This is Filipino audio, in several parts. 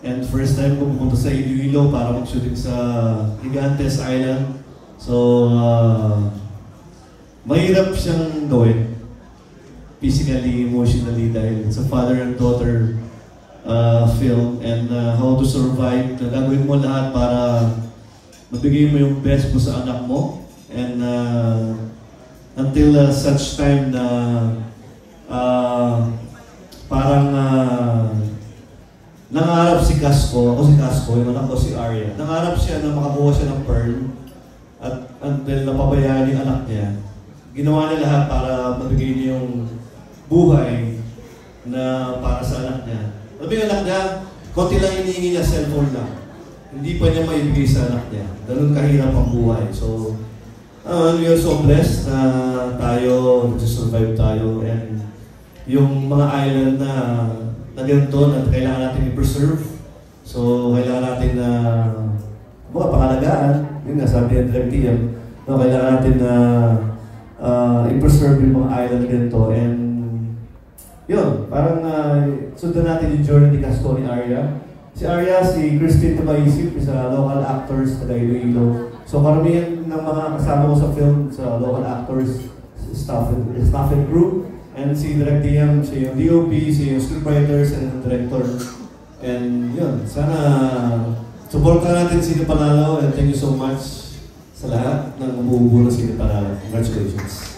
And first time ko pumunta sa Iloilo para mag-shooting sa Gigantes Island. So, mahirap siyang gawin. Physically, emotionally, dahil sa father and daughter film and how to survive. Gagawin mo lahat para mabigay mo yung best mo sa anak mo. And until such time na parang nangarap si Casco, yung anak ko si Arya. Nangarap siya na makakuha siya ng pearl at until napabayaan yung anak niya, ginawa niya lahat para mabigay niya yung buhay na para sa anak niya. Sabi yung anak niya, konti lang hinihingi niya, cellphone lang. Hindi pa niya maibigay sa anak niya. Ganun kahirap ang buhay. So, we are so blessed na tayo, survive tayo, and yung mga island na ganito na kailangan natin i-preserve. So, kailangan natin na pangalagaan. Yun nga, sabi ng Direct TM, no, kailangan natin na i-preserve yung mga island ganito. And yun, parang sundan natin yung journey ni Casco ni Arya. Si Arya, si Christine Tumaisip, sa local actors taga Iloilo. So karamihan ng mga kasama ko sa film, sa local actors, staff and crew. And si Direct TM, si yung DOP, si yung scriptwriters and director. And yun, sana supportan natin si Panalo, and thank you so much sa lahat ng mabubuo na si Panalo. Congratulations.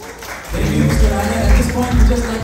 Thank you, Mr. Ryan. At this point, we just like